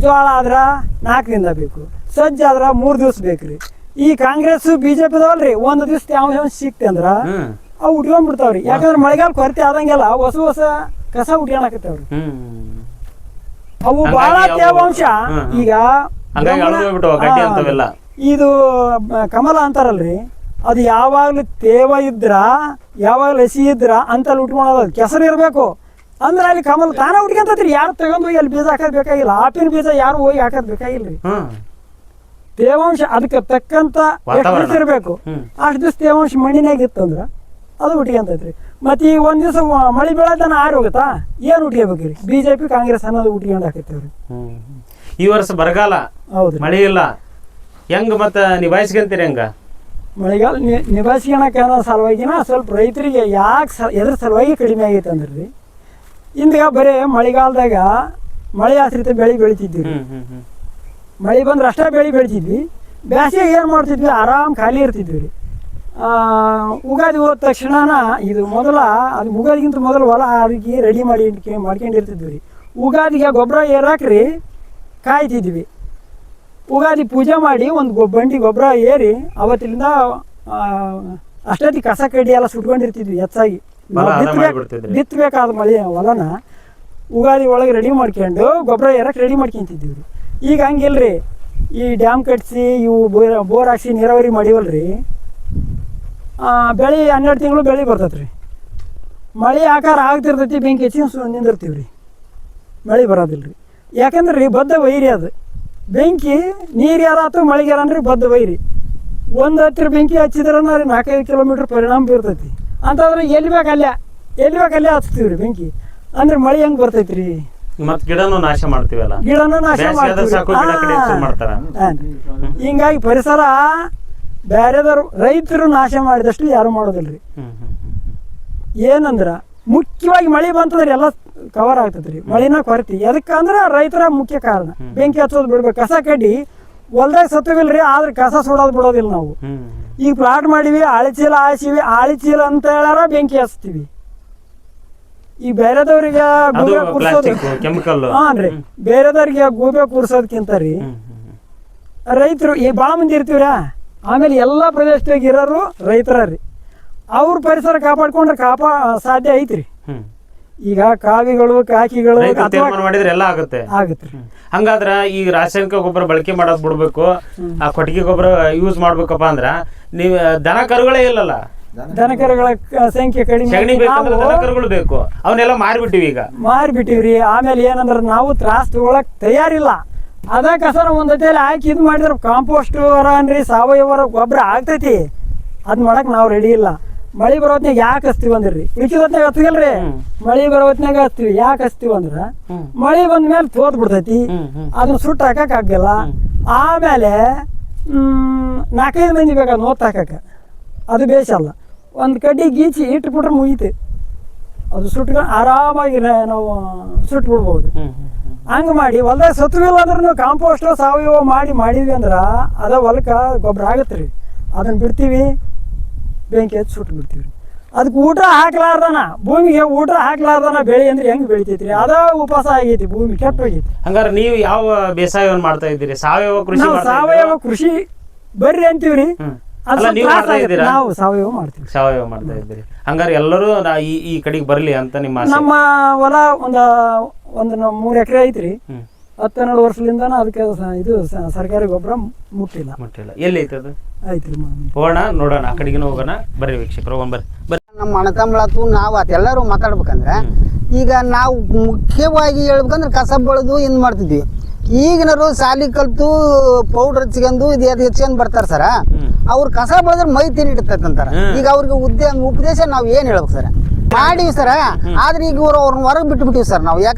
ಜೋಳ ಆದ್ರ 4 ದಿನ ಬೇಕು. ಸಜ್ಜ ಆದ್ರ 3 ದಿವಸ ಬೇಕ್ರಿ. ಈ ಕಾಂಗ್ರೆಸ್ BJP ಒಂದು ದಿವಸ ತೇವಾಂಶ ಸಿಕ್ತಿ ಅಂದ್ರ ಅವು ಉಟ್ಕೊಂಡ್ಬಿಡ್ತಾವ್ರಿ. ಯಾಕಂದ್ರೆ ಮಳೆಗಾಲ ಕೊರತೆ ಆದಂಗೆಲ್ಲ ಹೊಸ ಕಸ ಉಟ್ಕೊಳಕತ್ತವ್ರಿ. ಅವು ಬಹಳ ತೇವಾಂಶ ಈಗ ಇದು ಕಮಲ ಅಂತಾರಲ್ರಿ, ಅದು ಯಾವಾಗ್ಲೂ ತೇವ ಇದ್ರ ಯಾವಾಗ್ಲೂ ಹಸಿ ಇದ್ರ ಅಂತಲ್ಲಿ ಉಟ್ಕೊಳೋದು. ಕೆಸರು ಇರ್ಬೇಕು ಅಂದ್ರೆ ಅಲ್ಲಿ ಕಮಲ ತಾನೇ ಉಟ್ಕೊಂತೈತ್ರಿ. ಯಾರು ತಗೊಂಡ್ ಹೋಗಿ ಅಲ್ಲಿ ಬೀಜ ಹಾಕೋದ್ ಬೇಕಾಗಿಲ್ಲ. ಆಪಿನ ಬೀಜ ಯಾರು ಹೋಗಿ ಹಾಕೋದ್ ಬೇಕಾಗಿಲ್ರಿ. ತೇವಾಂಶ ಅದಕ್ಕೆ ತಕ್ಕಂತ ಎಷ್ಟು ದಿವಸ ಇರ್ಬೇಕು ಅಷ್ಟು ದಿವಸ ತೇವಾಂಶ ಮಣ್ಣಿನಾಗ ಇತ್ತಂದ್ರ ಅದು ಉಟ್ಕೊಂತೈತ್ರಿ. ಮತ್ತೆ ಈಗ ಒಂದ್ ದಿವಸ ಮಳಿ ಬೆಳೆದನ ಆರಿ ಹೋಗುತ್ತಾ, ಏನ್ ಉಟ್ಕೋಬೇಕ್ರಿ? BJP ಕಾಂಗ್ರೆಸ್ ಅನ್ನೋದು ಉಟ್ಕೊಂಡ್ ಹಾಕತ್ತೇವ್ರಿ. ಈ ವರ್ಷ ಬರಗಾಲ, ಹೌದ್ರಿ, ಮಳಿ ಇಲ್ಲ. ಹೆಂಗ ಮತ್ತ ನಿಭಾಯಿಸ್ಕೊಂತೀರಿ? ಹೆಂಗ ಮಳೆಗಾಲ ನಿಭಾಯಿಸ್ಕೊಳಕ ಸಲುವಾಗಿನ ಸ್ವಲ್ಪ ರೈತರಿಗೆ ಎದ್ರ ಸಲುವಾಗಿ ಕಡಿಮೆ ಆಗೈತೆ ಅಂದ್ರಿ. ಇಂದಾಗ ಬರೀ ಮಳೆಗಾಲದಾಗ ಮಳೆ ಆಶ್ರಿತ ಬೆಳೆ ಬೆಳಿತಿದ್ವಿ. ಮಳೆ ಬಂದ್ರೆ ಅಷ್ಟೇ ಬೆಳಿತಿದ್ವಿ. ಬೇಸಿಗೆ ಏನು ಮಾಡ್ತಿದ್ವಿ, ಆರಾಮ್ ಖಾಲಿ ಇರ್ತಿದ್ವಿ ರೀ. ಉಗಾದಿ ಹೋದ ತಕ್ಷಣನ ಇದು ಅದು ಉಗಾದಿಗಿಂತ ಮೊದಲು ಹೊಲ ಅದಕ್ಕೆ ರೆಡಿ ಮಾಡ್ಕೊಂಡಿರ್ತಿದ್ವಿ ರೀ. ಉಗಾದಿಗೆ ಗೊಬ್ಬರ ಏರಾಕ್ರಿ ಕಾಯ್ತಿದ್ವಿ. ಉಗಾದಿ ಪೂಜೆ ಮಾಡಿ ಒಂದು ಬಂಡಿ ಗೊಬ್ಬರ ಏರಿ ಅವತ್ತಿಂದ ಅಷ್ಟೊತ್ತಿಗೆ ಕಸ ಕಡ್ಡಿ ಎಲ್ಲ ಸುಟ್ಕೊಂಡಿರ್ತಿದ್ವಿ. ಹೆಚ್ಚಾಗಿ ಬಿತ್ತಬೇಕಾದ ಮಳೆ ಹೊಲನ ಉಗಾದಿ ಒಳಗೆ ರೆಡಿ ಮಾಡ್ಕೊಂಡು ಗೊಬ್ಬರ ಏರಕ್ಕೆ ರೆಡಿ ಮಾಡ್ಕೊಂತಿದ್ವಿ ರೀ. ಈಗ ಹಂಗಿಲ್ರಿ, ಈ ಡ್ಯಾಮ್ ಕಟ್ಸಿ ಇವು ಬೋರ್ ಹಾಕ್ಸಿ ನೀರಾವರಿ ಮಾಡಿವಲ್ರಿ, ಬೆಳೆ 12 ತಿಂಗಳು ಬೆಳೆ ಬರ್ತೈತೆ ರೀ. ಮಳೆ ಆಕಾರ ಆಗ್ತಿರ್ತೈತಿ, ಬೆಂಕಿ ಹಚ್ಚಿ ನಿಂದಿರ್ತೀವಿ ರೀ, ಮಳೆ ಬರೋದಿಲ್ಲ ರೀ. ಯಾಕಂದ್ರೆ ರೀ ಬದ್ಧ ವೈರಿ ಅದು. ಬೆಂಕಿ ನೀರು ಯಾರಾತು ಮಳೆಗೆ ಯಾರನ್ರಿ ಬದ್ಧ ವೈರಿ. ಒಂದು ಹತ್ತಿರ ಬೆಂಕಿ ಹಚ್ಚಿದ್ರೆ ರೀ 4-5 ಕಿಲೋಮೀಟ್ರ್ ಪರಿಣಾಮ ಬೀರ್ತೈತಿ. ಅಂತಂದ್ರೆ ಎಲ್ಲಿ ಬೇಕಲ್ಲೇ ಹಚ್ತೀವಿ ರೀ ಬೆಂಕಿ. ಅಂದ್ರೆ ಮಳೆ ಹೆಂಗೆ ಬರ್ತೈತಿ ರೀ. ಮತ್ ಗಿಡನೂ ನಾಶ ಮಾಡ್ತೀವಲ್ಲ, ಗಿಡನೂ ನಾಶ ಮಾಡ್ತಾರ. ಹಿಂಗಾಗಿ ಪರಿಸರ ಬೇರೆದವ್ರು ರೈತರು ನಾಶ ಮಾಡಿದಷ್ಟು ಯಾರು ಮಾಡೋದಿಲ್ಲ ರೀ. ಏನಂದ್ರ ಮುಖ್ಯವಾಗಿ ಮಳೆ ಬಂತಂದ್ರೆ ಎಲ್ಲ ಕವರ್ ಆಗ್ತೈತಿ ರೀ. ಮಳಿನ ಕೊರತಿ ಎದಕ್ಕಂದ್ರೆ ರೈತರ ಮುಖ್ಯ ಕಾರಣ. ಬೆಂಕಿ ಹಚ್ಚೋದು ಬಿಡ್ಬೇಕು. ಕಸ ಕಡ್ಡಿ ಹೊಲ್ದಾಗ ಸತ್ತವಿಲ್ರಿ, ಆದ್ರೆ ಕಸ ಸುಡೋದು ಬಿಡೋದಿಲ್ಲ ನಾವು. ಈಗ ಪ್ಲಾಟ್ ಮಾಡಿವಿ, ಆಳಿಚೀಲ ಹಾಸಿವಿ, ಆಳಿಚೀಲ ಅಂತ ಹೇಳಾರ ಬೆಂಕಿ ಹಚ್ತೀವಿ. ಈಗ ಬೇರೆದವ್ರಿಗೆ ಗೂಬೆ ಕೂರ್ಸೋದು ಹಾನ್ರಿ, ಬೇರೆದವ್ರಿಗೆ ಗೂಬೆ ಕೂರ್ಸೋದಕ್ಕಿಂತ ರೀ ರೈತರು ಈ ಭಾಳ ಮಂದಿ ಇರ್ತೀವ್ರಾ. ಆಮೇಲೆ ಎಲ್ಲ ಪ್ರದೇಶದಾಗ ಇರೋರು ರೈತರ ರೀ. ಅವ್ರ ಪರಿಸರ ಕಾಪಾಡ್ಕೊಂಡ್ರೆ ಸಾಧ್ಯ ಐತ್ರಿ. ಈಗ ಕಾವಿಗಳು ಕಾಕಿಗಳು ಮಾಡಿದ್ರೆ ಎಲ್ಲ ಆಗುತ್ತೆ. ಹಂಗಾದ್ರ ಈ ರಾಸಾಯನಿಕ ಗೊಬ್ಬರ ಬಳಕೆ ಮಾಡೋದ್ ಬಿಡ್ಬೇಕು, ಆ ಕೊಟ್ಟಿಗೆ ಗೊಬ್ಬರ ಯೂಸ್ ಮಾಡ್ಬೇಕಪ್ಪ ಅಂದ್ರ ನೀವ್ ದನ ಕರುಗಳೇ ಇಲ್ಲಲ್ಲ. ದನಕರುಗಳ ಸಂಖ್ಯೆ ಕಡಿಮೆ, ದನ ಕರುಗಳು ಬೇಕು. ಅವನ್ನೆಲ್ಲ ಮಾರಿಬಿಟ್ಟಿವಿ, ಈಗ ಮಾರಿಬಿಟ್ಟಿವ್ರಿ. ಆಮೇಲೆ ಏನಂದ್ರ ನಾವು ತ್ರಾಸ್ ತಗೊಳಕ್ ತಯಾರಿಲ್ಲ. ಅದ ಕಸರ ಒಂದೊತ್ತೇಲಿ ಹಾಕಿ ಇದು ಮಾಡಿದ್ರೆ ಕಾಂಪೋಸ್ಟ್ ಅನ್ರಿ, ಸಾವಯವ ಗೊಬ್ಬರ ಆಗ್ತೈತಿ. ಅದ್ ಮಾಡಕ್ ನಾವು ರೆಡಿ ಇಲ್ಲ. ಮಳಿ ಬರೋ ಹೊತ್ನಾಗ ಯಾಕೆ ಹಚ್ತೀವಿ ಅಂದ್ರಿ, ಉಳಿಕಿದ ಹೊತ್ನಾಗ ಹಚ್ಗಲ್ರಿ. ಮಳಿ ಬರೋ ಹೊತ್ನಾಗ ಹಚ್ತೀವಿ. ಯಾಕೆ ಹಚ್ತೀವಿ ಅಂದ್ರ ಮಳಿ ಬಂದ್ಮೇಲೆ ತೋದ್ ಬಿಡ್ತೈತಿ, ಅದನ್ನ ಸುಟ್ಟು ಹಾಕಕ್ ಆಗಲ್ಲ. ಆಮೇಲೆ 4-5 ಮಂದಿ ಬೇಕಾದ ನೋತ್ ಹಾಕಕ್ಕ, ಅದು ಬೇಸಲ್ಲ. ಒಂದು ಕಡ್ಡಿ ಗೀಚಿ ಇಟ್ಬಿಟ್ರೆ ಮುಗೀತು, ಅದು ಸುಟ್ಕೊಂಡು ಆರಾಮಾಗಿ ನಾವು ಸುಟ್ಟು ಬಿಡ್ಬೋದು. ಹಂಗೆ ಮಾಡಿ ಹೊಲ್ದಾಗ ಸತ್ವಿಲ್ಲ ಅಂದ್ರೆ ನಾವು ಕಾಂಪೋಸ್ಟ್ ಸಾವಯವ ಮಾಡಿದ್ವಿ ಅಂದ್ರೆ ಅದ ಹೊಲಕ್ಕೆ ಗೊಬ್ಬರ ಆಗತ್ತೆ ರೀ. ಅದನ್ನ ಬಿಡ್ತೀವಿ, ಬೆಂಕಿ ಹಚ್ಚಿ ಸುಟ್ಟು ಬಿಡ್ತೀವಿ ರೀ. ಅದಕ್ಕೆ ಊಟ ಹಾಕ್ಲಾರ್ದನ, ಭೂಮಿಗೆ ಊಟ ಹಾಕ್ಲಾರ್ದನ ಬೆಳೆ ಅಂದ್ರೆ ಹೆಂಗೆ ಬೆಳಿತೈತ್ರಿ? ಅದ ಉಪವಾಸ ಆಗೈತಿ, ಭೂಮಿ ಕೆಟ್ಟ ಹೋಗೈತಿ. ಹಂಗಾರೆ ನೀವು ಯಾವ ಬೇಸಾಯವನ್ನು ಮಾಡ್ತಾ ಇದ್ದೀರಿ? ಸಾವಯವ ಕೃಷಿ? ಸಾವಯವ ಕೃಷಿ ಬರ್ರಿ ಅಂತೀವ್ರಿ. ನಾವು ಸಾವಯವ ಮಾಡ್ತೀವಿ. ಸಾವಯವ ಮಾಡ್ತಾ ಇದ್ದೀರಿ. ಹಂಗಾರೆ ಎಲ್ಲರೂ ಈ ಕಡೆಗೆ ಬರ್ಲಿ ಅಂತ ನಿಮ್ಮ ನಮ್ಮ ಹೊಲ ಒಂದು 3 ಎಕರೆ ಐತ್ರಿ. 10-12 ವರ್ಷದಿಂದ ಅದಕ್ಕೆ ಇದು ಸರ್ಕಾರಿ ಗೊಬ್ಬರ ಮುಟ್ಟಿಲ್ಲ. ಎಲ್ಲಿ ಐತೆ ಅದು? ಐತ್ರಿ. ಹೋಗೋಣ, ನೋಡೋಣ, ಆ ಕಡೆಗೆ ಹೋಗೋಣ. ಬರ್ರಿ ವೀಕ್ಷಕರು, ಬರ್ರಿ. ನಮ್ಮ ಅಣ್ಣತಮ್ಮಳತ್ತು ನಾವು ಅದೆಲ್ಲರೂ ಮಾತಾಡ್ಬೇಕಂದ್ರೆ ಈಗ ನಾವು ಮುಖ್ಯವಾಗಿ ಹೇಳ್ಬೇಕಂದ್ರೆ ಕಸ ಬಳದು ಏನ್ ಮಾಡ್ತಿದ್ವಿ. ಈಗಿನರು ಸಾಲಿ ಕಲ್ತು ಪೌಡರ್ ಹಚ್ಕೊಂಡು ಇದು ಹಚ್ಕೊಂಡ್ ಬರ್ತಾರ ಸರ. ಅವ್ರು ಕಸ ಬಳದ್ರೆ ಮೈ ತಿನ್ನಿಡ್ತೈತಂತಾರ. ಈಗ ಅವ್ರಿಗೆ ಉಪದೇಶ ನಾವ್ ಏನ್ ಹೇಳ್ಬೇಕು ಸರ್? ಮಾಡಿವಿ ಸರ. ಆದ್ರೆ ಈಗ ಅವ್ರನ್ನ ಹೊರಗೆ ಬಿಟ್ಟು ಬಿಟ್ಟಿವಿ ಸರ್ ನಾವು. ಯಾಕಂದ್ರೆ